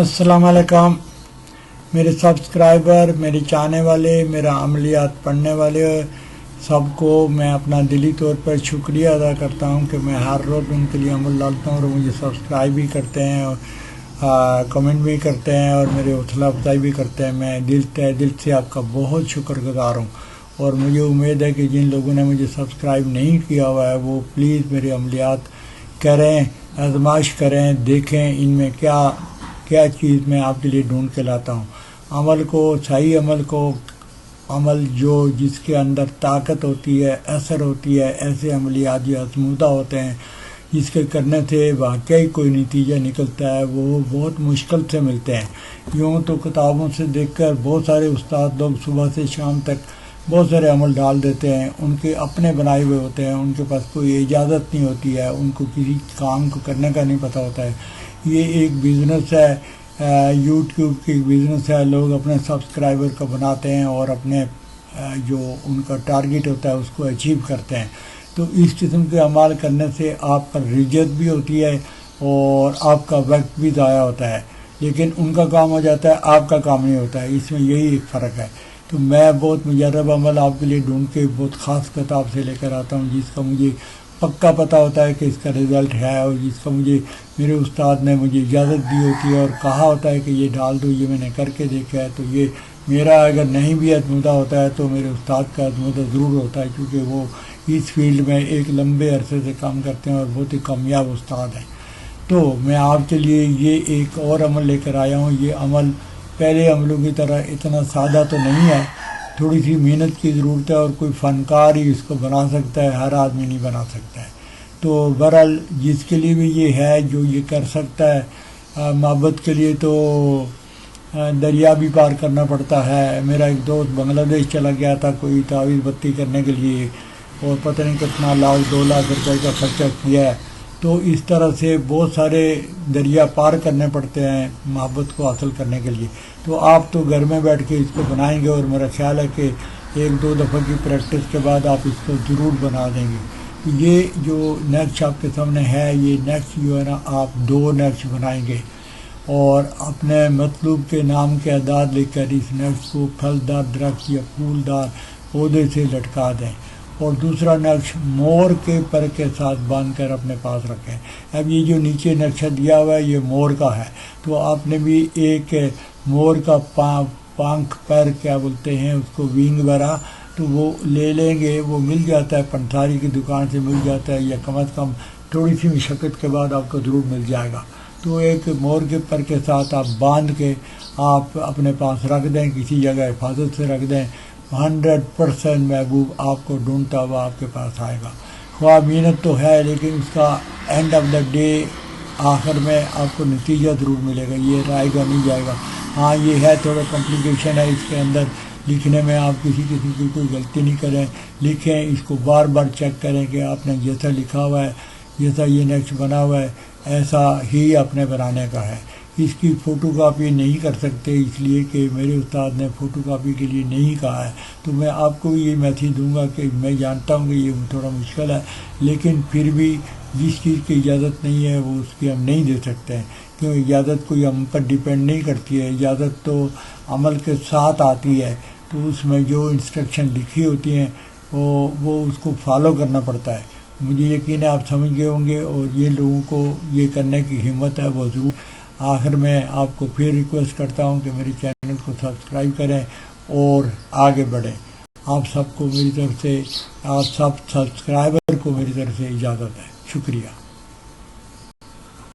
अस्सलाम वालेकुम मेरे सब्सक्राइबर, मेरे चाहने वाले, मेरा अमलियात पढ़ने वाले सबको मैं अपना दिली तौर पर शुक्रिया अदा करता हूं कि मैं हर रोज़ उनके लिए अमल डालता हूं और मुझे सब्सक्राइब भी करते हैं और कमेंट भी करते हैं और मेरी हौसला अफजाई भी करते हैं। मैं दिल से आपका बहुत शुक्रगुजार हूं और मुझे उम्मीद है कि जिन लोगों ने मुझे सब्सक्राइब नहीं किया हुआ है वो प्लीज़ मेरे अमलियात करें, आजमाइश करें, देखें इनमें क्या चीज़ मैं आपके लिए ढूंढ के लाता हूँ। अमल को, सही अमल जो जिसके अंदर ताकत होती है, असर होती है, ऐसे अमलियात जो आजमूदा होते हैं जिसके करने से वाकई कोई नतीजा निकलता है, वो बहुत मुश्किल से मिलते हैं। यूँ तो किताबों से देखकर बहुत सारे उस्ताद लोग सुबह से शाम तक बहुत सारे अमल डाल देते हैं, उनके अपने बनाए हुए होते हैं, उनके पास कोई इजाज़त नहीं होती है, उनको किसी काम को करने का नहीं पता होता है। ये एक बिज़नेस है, यूट्यूब की बिज़नेस है। लोग अपने सब्सक्राइबर को बनाते हैं और अपने जो उनका टारगेट होता है उसको अचीव करते हैं। तो इस किस्म के अमाल करने से आप पर रिजत भी होती है और आपका वक्त भी ज़ाया होता है, लेकिन उनका काम हो जाता है, आपका काम नहीं होता है। इसमें यही एक फ़र्क है। तो मैं बहुत मुजर्रब अमल आपके लिए ढूंढ के बहुत ख़ास किताब से लेकर आता हूँ जिसका मुझे पक्का पता होता है कि इसका रिज़ल्ट है और जिसका मुझे मेरे उस्ताद ने मुझे इजाज़त दी होती है और कहा होता है कि ये डाल दो, ये मैंने करके देखा है। तो ये मेरा अगर नहीं भी आजमूदा होता है तो मेरे उस्ताद का आजमूदा ज़रूर होता है, क्योंकि वो इस फील्ड में एक लंबे अरसे से काम करते हैं और बहुत ही कामयाब उस्ताद हैं। तो मैं आपके लिए ये एक और अमल लेकर आया हूँ। ये अमल पहले अमलों की तरह इतना सादा तो नहीं है, थोड़ी सी मेहनत की ज़रूरत है और कोई फ़नकार ही इसको बना सकता है, हर आदमी नहीं बना सकता है। तो बहरहाल जिसके लिए भी ये है जो ये कर सकता है, मोहब्बत के लिए तो दरिया भी पार करना पड़ता है। मेरा एक दोस्त बांग्लादेश चला गया था कोई तावीज़ बत्ती करने के लिए और पता नहीं कितना लाख 2 लाख रुपए का खर्चा किया है। तो इस तरह से बहुत सारे दरिया पार करने पड़ते हैं मोहब्बत को हासिल करने के लिए। तो आप तो घर में बैठ के इसको बनाएंगे और मेरा ख्याल है कि 1-2 दफ़ा की प्रैक्टिस के बाद आप इसको ज़रूर बना देंगे। तो ये जो नक्श आपके सामने है, ये नक्श जो है ना, आप 2 नक्श बनाएंगे और अपने मतलूब के नाम के अदाद लेकर इस नक्श को फलदार दरख्त या फूलदार पौधे से लटका दें और दूसरा नक्श मोर के पर के साथ बांध कर अपने पास रखें। अब ये जो नीचे नक्शा दिया हुआ है ये मोर का है, तो आपने भी एक मोर का पंख पर क्या बोलते हैं उसको, विंग बरा, तो वो ले लेंगे। वो मिल जाता है, पंसारी की दुकान से मिल जाता है, या कम अज़ कम थोड़ी सी मशक्क़त के बाद आपको ज़रूर मिल जाएगा। तो एक मोर के पर के साथ आप बांध के आप अपने पास रख दें, किसी जगह हिफाजत से रख दें। 100% महबूब आपको ढूंढता हुआ आपके पास आएगा। ख्वाह मेहनत तो है, लेकिन उसका एंड ऑफ द डे आखिर में आपको नतीजा ज़रूर मिलेगा, ये आएगा नहीं जाएगा। हाँ, ये है थोड़ा कॉम्प्लिकेशन है इसके अंदर लिखने में। आप किसी की कोई गलती नहीं करें, लिखें, इसको बार बार चेक करें कि आपने जैसा लिखा हुआ है, जैसा ये नक्श बना हुआ है, ऐसा ही अपने बनाने का है। इसकी फ़ोटोकॉपी नहीं कर सकते इसलिए कि मेरे उस्ताद ने फ़ोटोकॉपी के लिए नहीं कहा है। तो मैं आपको भी ये मैसेज दूंगा कि मैं जानता हूँ कि ये थोड़ा मुश्किल है, लेकिन फिर भी जिस चीज़ की इजाज़त नहीं है वो उसकी हम नहीं दे सकते हैं, क्योंकि इजाज़त कोई हम पर डिपेंड नहीं करती है। इजाज़त तो अमल के साथ आती है, तो उसमें जो इंस्ट्रक्शन लिखी होती हैं वो उसको फॉलो करना पड़ता है। मुझे यकीन है आप समझ गए होंगे और ये लोगों को ये करने की हिम्मत है वो ज़रूर। आखिर में आपको फिर रिक्वेस्ट करता हूँ कि मेरे चैनल को सब्सक्राइब करें और आगे बढ़ें। आप सबको मेरी तरफ से, आप सब सब्सक्राइबर को मेरी तरफ से इजाज़त है। शुक्रिया।